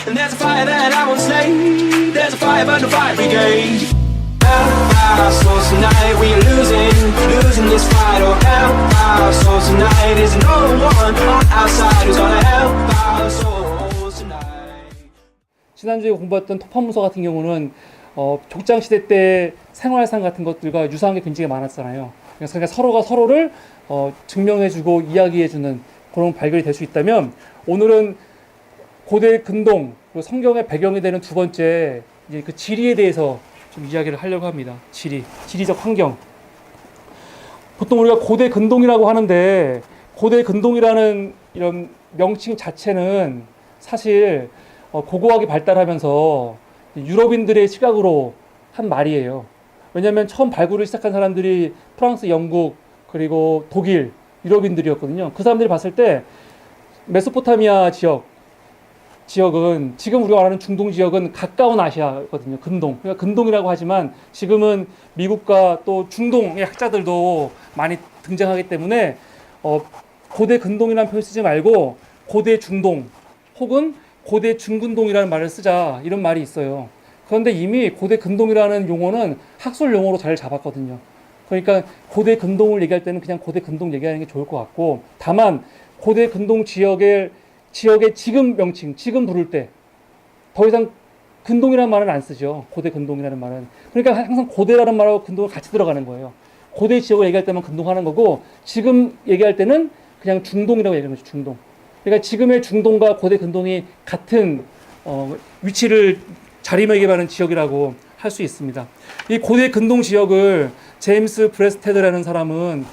And there's a fire that I won't slay. There's a fire but no fire brigade. Our souls tonight, we are losing this fight. Oh, help our souls tonight. There's no one on our side who's gonna help our souls tonight. 지난주에 공부했던 토판문서 같은 경우는 족장시대 때 생활상 같은 것들과 유사한 게 굉장히 많았잖아요. 그러니까 서로가 서로를 증명해주고 이야기해주는 그런 발견이 될 수 있다면, 오늘은 고대 근동, 그리고 성경의 배경이 되는 두 번째 이제 그 지리에 대해서 좀 이야기를 하려고 합니다. 지리적 환경. 보통 우리가 고대 근동이라고 하는데, 고대 근동이라는 이런 명칭 자체는 사실 고고학이 발달하면서 유럽인들의 시각으로 한 말이에요. 왜냐하면 처음 발굴을 시작한 사람들이 프랑스, 영국, 그리고 독일, 유럽인들이었거든요. 그 사람들이 봤을 때 메소포타미아 지역은 지금 우리가 말하는 중동 지역은 가까운 아시아거든요. 근동. 그러니까 근동이라고 하지만 지금은 미국과 또 중동의 학자들도 많이 등장하기 때문에 고대 근동이라는 표현 쓰지 말고 고대 중동 혹은 고대 중근동이라는 말을 쓰자, 이런 말이 있어요. 그런데 이미 고대 근동이라는 용어는 학술 용어로 자리를 잡았거든요. 그러니까 고대 근동을 얘기할 때는 그냥 고대 근동 얘기하는 게 좋을 것 같고, 다만 고대 근동 지역의 지금 명칭, 지금 부를 때 더 이상 근동이라는 말은 안 쓰죠. 고대 근동이라는 말은. 그러니까 항상 고대라는 말하고 근동을 같이 들어가는 거예요. 고대 지역을 얘기할 때만 근동하는 거고, 지금 얘기할 때는 그냥 중동이라고 얘기하는 거죠. 중동. 그러니까 지금의 중동과 고대 근동이 같은 위치를 자리매김하는 지역이라고 할 수 있습니다. 이 고대 근동 지역을 제임스 브레스테드라는 사람은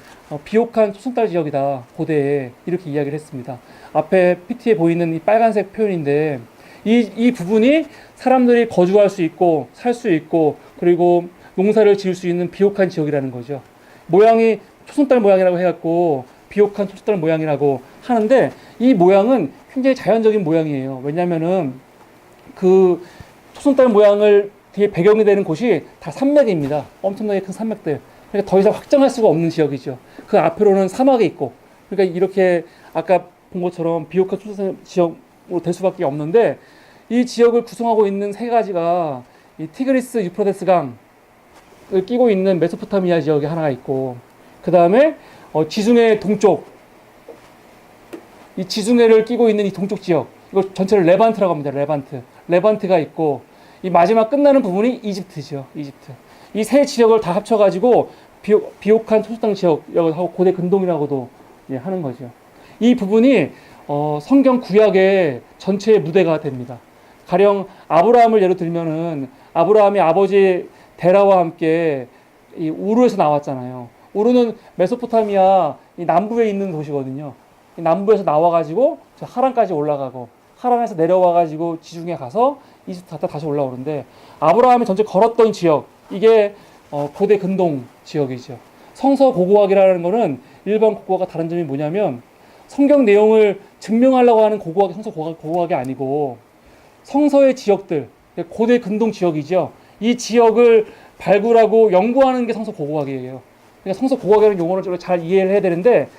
비옥한 초승달 지역이다, 고대에, 이렇게 이야기를 했습니다. 앞에 PT에 보이는 이 빨간색 표현인데, 이 부분이 사람들이 거주할 수 있고 살 수 있고 그리고 농사를 지을 수 있는 비옥한 지역이라는 거죠. 모양이 초승달 모양이라고 해갖고 비옥한 초승달 모양이라고 하는데, 이 모양은 굉장히 자연적인 모양이에요. 왜냐면은 그 초승달 모양을 뒤에 배경이 되는 곳이 다 산맥입니다. 엄청나게 큰 산맥들. 그러니까 더 이상 확장할 수가 없는 지역이죠. 그 앞으로는 사막이 있고, 그러니까 이렇게 아까 본 것처럼 비옥한 초승달 지역으로 될 수밖에 없는데, 이 지역을 구성하고 있는 세 가지가 이 티그리스 유프라테스 강을 끼고 있는 메소포타미아 지역이 하나가 있고, 그 다음에 지중해 동쪽, 이 지중해를 끼고 있는 이 동쪽 지역, 이거 전체를 레반트라고 합니다. 레반트가 있고, 이 마지막 끝나는 부분이 이집트죠. 이집트. 이 세 지역을 다 합쳐가지고 비옥한 초승달 지역이라고 하고 고대 근동이라고도 하는 거죠. 이 부분이 성경 구약의 전체의 무대가 됩니다. 가령 아브라함을 예로 들면은, 아브라함이 아버지 데라와 함께 이 우르에서 나왔잖아요. 우르는 메소포타미아 이 남부에 있는 도시거든요. 이 남부에서 나와가지고 저 하란까지 올라가고, 하란에서 내려와가지고 지중해 가서 이집트 갔다 다시 올라오는데, 아브라함이 전체 걸었던 지역, 이게 고대 근동 지역이죠. 성서 고고학이라는 거는 일반 고고학과 다른 점이 뭐냐면, 성경 내용을 증명하려고 하는 고고학이 성서 고고학이 아니고, 성서의 지역들, 고대 근동 지역이죠. 이 지역을 발굴하고 연구하는 게 성서 고고학이에요. 그러니까 성서 고고학이라는 용어를 좀 잘 이해를 해야 되는데,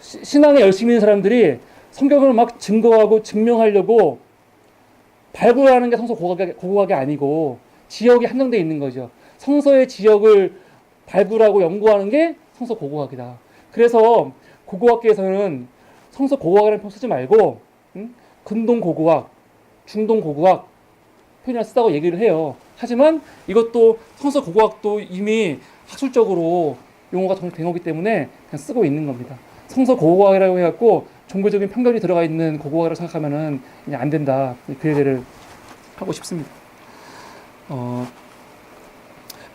신앙에 열심히 있는 사람들이 성경을 막 증거하고 증명하려고 발굴하는 게 성서 고고학이 아니고, 지역이 한정되어 있는 거죠. 성서의 지역을 발굴하고 연구하는 게 성서 고고학이다. 그래서 고고학계에서는 성서 고고학이라는 표현 쓰지 말고 근동 고고학, 중동 고고학 표현을 쓰다고 얘기를 해요. 하지만 이것도 성서 고고학도 이미 학술적으로 용어가 정립된 거기 때문에 그냥 쓰고 있는 겁니다. 성서 고고학이라고 해갖고 종교적인 편견이 들어가 있는 고고학이라고 생각하면은 그냥 안 된다, 그 얘기를 하고 싶습니다.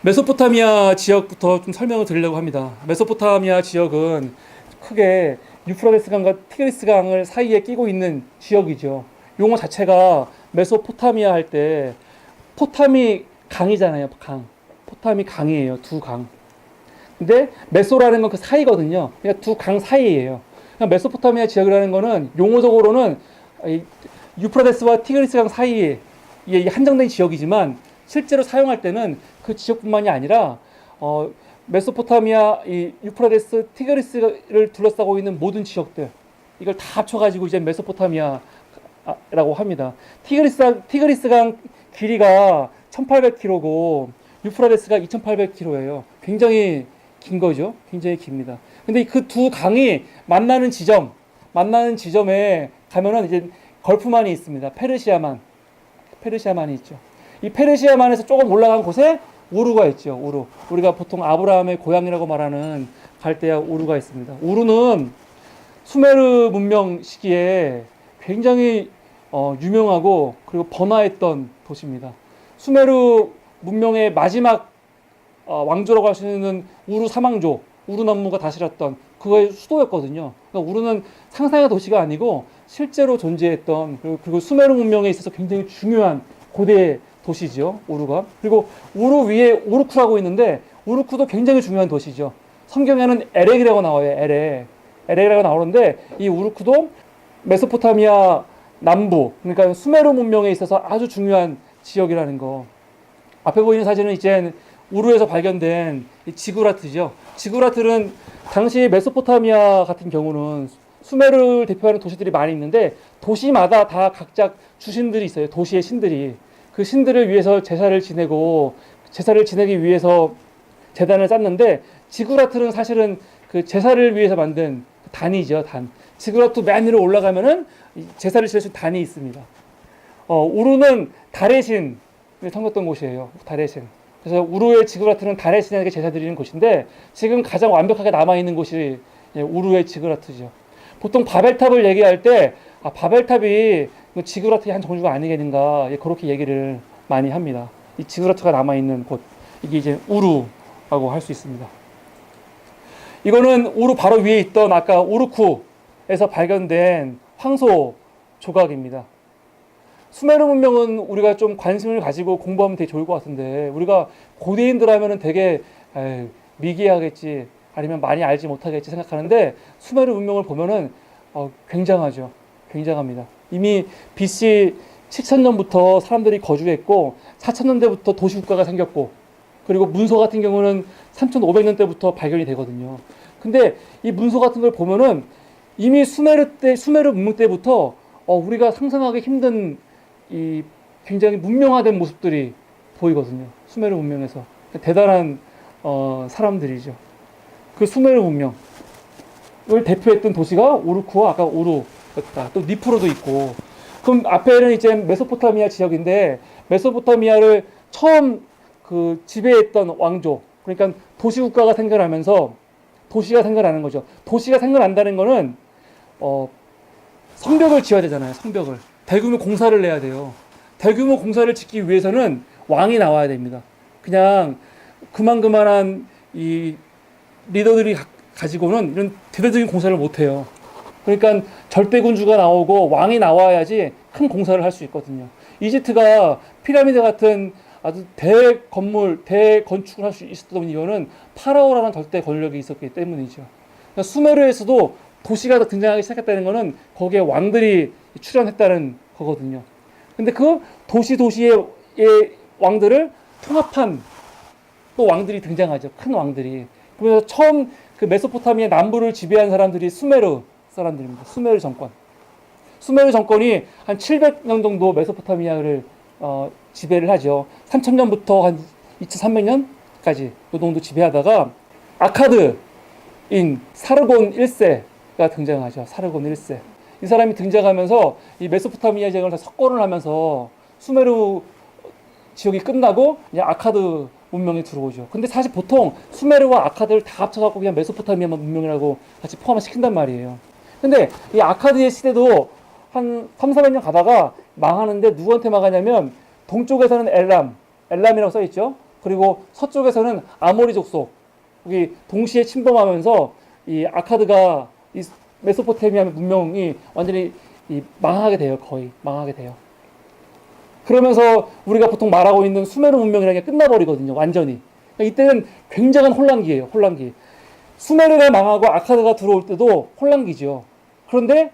메소포타미아 지역부터 좀 설명을 드리려고 합니다. 메소포타미아 지역은 크게 유프라테스 강과 티그리스 강을 사이에 끼고 있는 지역이죠. 용어 자체가 메소포타미아 할 때 포타미 강이잖아요. 포타미 강이에요. 두 강. 근데 메소라는 건 그 사이거든요. 그러니까 두 강 사이예요. 그러니까 메소포타미아 지역이라는 거는 용어적으로는 유프라테스와 티그리스 강 사이에 한정된 지역이지만, 실제로 사용할 때는 그 지역뿐만이 아니라 메소포타미아, 이 유프라테스, 티그리스를 둘러싸고 있는 모든 지역들, 이걸 다 합쳐가지고 이제 메소포타미아라고 강이라고 합니다. 티그리스강 길이가 1800km고 유프라데스가 2800km예요. 굉장히 긴 거죠. 굉장히 깁니다. 근데 그 두 강이 만나는 지점에 가면은 이제 걸프만이 있습니다. 페르시아만이 있죠. 이 페르시아만에서 조금 올라간 곳에 우루가 있죠. 우루. 우리가 보통 아브라함의 고향이라고 말하는 갈대아 우루가 있습니다. 우루는 수메르 문명 시기에 굉장히 유명하고 그리고 번화했던 도시입니다. 수메르 문명의 마지막 왕조라고 할 수 있는 우루 사망조, 우루 남무가 다스렸던 그거의 수도였거든요. 그러니까 우루는 상상의 도시가 아니고 실제로 존재했던 그리고 수메르 문명에 있어서 굉장히 중요한 고대 도시죠. 우루가. 그리고 우루 위에 우르쿠라고 있는데 우르쿠도 굉장히 중요한 도시죠. 성경에는 에렉이라고 나와요. 에렉이라고 나오는데 이 우르쿠도 메소포타미아 남부, 그러니까 수메르 문명에 있어서 아주 중요한 지역이라는 거. 앞에 보이는 사진은 이제 우루에서 발견된 지구라트죠. 지구라트는 당시 메소포타미아 같은 경우는 수메르를 대표하는 도시들이 많이 있는데 도시마다 다 각자 주신들이 있어요. 도시의 신들이. 그 신들을 위해서 제사를 지내기 위해서 제단을 쌓는데 지구라트는 사실은 그 제사를 위해서 만든 단이죠. 단. 지구라트 맨 위로 올라가면은 제사를 지낼 수 있는 단이 있습니다. 우루는 달의 신을 섬겼던 곳이에요. 달의 신. 그래서 우루의 지구라트는 달의 신에게 제사 드리는 곳인데 지금 가장 완벽하게 남아있는 곳이 우루의 지구라트죠. 보통 바벨탑을 얘기할 때 바벨탑이 지구라트의 한 종류가 아니겠는가 그렇게 얘기를 많이 합니다. 이 지구라트가 남아있는 곳 이게 이제 우루라고 할 수 있습니다. 이거는 우루 바로 위에 있던 아까 우르쿠에서 발견된 황소 조각입니다. 수메르 문명은 우리가 좀 관심을 가지고 공부하면 되게 좋을 것 같은데 우리가 고대인들 하면은 되게 미개하겠지 아니면 많이 알지 못하겠지 생각하는데 수메르 문명을 보면은 굉장하죠. 굉장합니다. 이미 BC 7000년부터 사람들이 거주했고 4000년대부터 도시국가가 생겼고 그리고 문서 같은 경우는 3500년대부터 발견이 되거든요. 근데 이 문서 같은 걸 보면은 이미 수메르 문명 때부터 우리가 상상하기 힘든 이 굉장히 문명화된 모습들이 보이거든요. 수메르 문명에서 대단한 사람들이죠. 그 수메르 문명을 대표했던 도시가 우르쿠와 아까 우루였다. 또 니프로도 있고. 그럼 앞에는 이제 메소포타미아 지역인데 메소포타미아를 처음 그 지배했던 왕조. 그러니까 도시국가가 생겨나면서 도시가 생겨나는 거죠. 도시가 생겨난다는 거는 성벽을 지어야 되잖아요. 성벽을. 대규모 공사를 내야 돼요. 대규모 공사를 짓기 위해서는 왕이 나와야 됩니다. 그냥 그만한 이 리더들이 가지고는 이런 대대적인 공사를 못 해요. 그러니까 절대군주가 나오고 왕이 나와야지 큰 공사를 할 수 있거든요. 이집트가 피라미드 같은 아주 대건축을 할 수 있었던 이유는 파라오라는 절대 권력이 있었기 때문이죠. 그러니까 수메르에서도 도시가 등장하기 시작했다는 것은 거기에 왕들이 출현했다는 거거든요. 근데 그 도시의 왕들을 통합한 또 왕들이 등장하죠. 큰 왕들이. 그래서 처음 그 메소포타미아 남부를 지배한 사람들이 수메르 사람들입니다. 수메르 정권. 수메르 정권이 한 700년 정도 메소포타미아를 지배를 하죠. 3000년부터 한 2300년까지 그 정도 지배하다가 아카드인 사르곤 1세가 등장하죠. 사르곤 1세. 이 사람이 등장하면서 이 메소포타미아 지역을 다 석권을 하면서 수메르 지역이 끝나고 이제 아카드 문명이 들어오죠. 근데 사실 보통 수메르와 아카드를 다 합쳐갖고 그냥 메소포타미아 문명이라고 같이 포함시킨단 말이에요. 근데 이 아카드의 시대도 한 300~400년 가다가 망하는데 누구한테 망하냐면 동쪽에서는 엘람이라고 써있죠. 그리고 서쪽에서는 아모리 족속이 동시에 침범하면서 이 아카드가 이 메소포타미아 문명이 완전히 망하게 돼요. 거의 망하게 돼요. 그러면서 우리가 보통 말하고 있는 수메르 문명이라는 게 끝나버리거든요. 완전히. 그러니까 이때는 굉장한 혼란기예요. 혼란기. 수메르가 망하고 아카드가 들어올 때도 혼란기죠. 그런데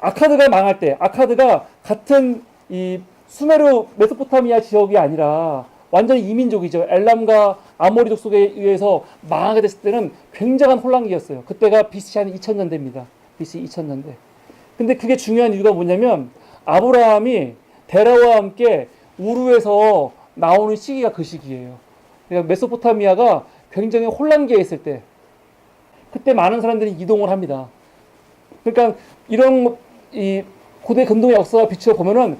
아카드가 망할 때, 아카드가 같은 이 수메르 메소포타미아 지역이 아니라 완전히 이민족이죠. 엘람과 아모리 족속에 의해서 망하게 됐을 때는 굉장한 혼란기였어요. 그때가 BC 한 2000년대입니다. BC 2000년대. 근데 그게 중요한 이유가 뭐냐면 아브라함이 데라와 함께 우르에서 나오는 시기가 그 시기예요. 그러니까 메소포타미아가 굉장히 혼란기에 있을 때, 그때 많은 사람들이 이동을 합니다. 그러니까 이런 이 고대 근동의 역사와 비추어 보면은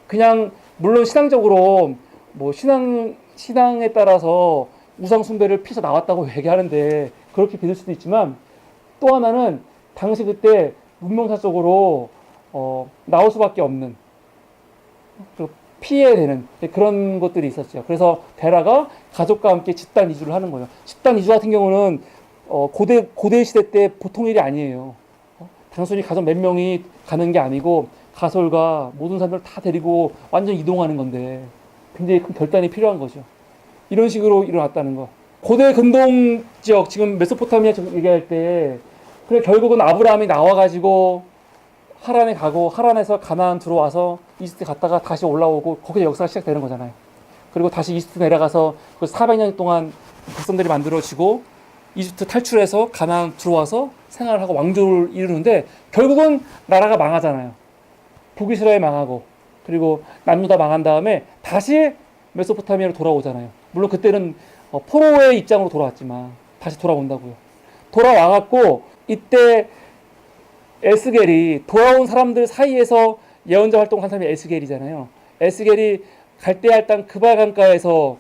그냥 물론 신앙적으로 뭐 신앙에 따라서 우상 숭배를 피해서 나왔다고 얘기하는데 그렇게 믿을 수도 있지만, 또 하나는 당시 그때 문명사적으로 나올 수밖에 없는, 피해야 되는 그런 것들이 있었죠. 그래서 데라가 가족과 함께 집단 이주를 하는 거예요. 집단 이주 같은 경우는 고대 시대 때 보통 일이 아니에요. 단순히 가족 몇 명이 가는 게 아니고 가솔과 모든 사람들 다 데리고 완전 이동하는 건데 굉장히 큰 결단이 필요한 거죠. 이런 식으로 일어났다는 거. 고대 근동 지역, 지금 메소포타미아 얘기할 때 그래 결국은 아브라함이 나와가지고 하란에 가고 하란에서 가나안 들어와서 이집트 갔다가 다시 올라오고 거기서 역사가 시작되는 거잖아요. 그리고 다시 이집트 내려가서 그 400년 동안 백성들이 만들어지고 이집트 탈출해서 가나안 들어와서 생활을 하고 왕조를 이루는데 결국은 나라가 망하잖아요. 북이스라엘 망하고 그리고 남유다 망한 다음에 다시 메소포타미아로 돌아오잖아요. 물론 그때는 포로의 입장으로 돌아왔지만 다시 돌아온다고요. 돌아와갖고 이때 에스겔이 돌아온 사람들 사이에서 예언자 활동한 사람이 에스겔이잖아요. 에스겔이 갈대아 땅 그발강가에서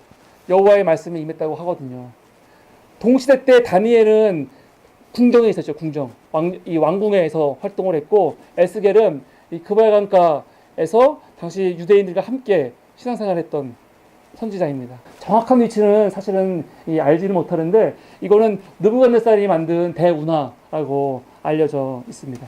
여호와의 말씀이 임했다고 하거든요. 동시대 때 다니엘은 궁정에 있었죠. 궁정. 이 왕궁에서 활동을 했고 에스겔은 이 그발강가에서 당시 유대인들과 함께 신앙생활했던 선지자입니다. 정확한 위치는 사실은 알지는 못하는데 이거는 느부갓네살이 만든 대운하라고 알려져 있습니다.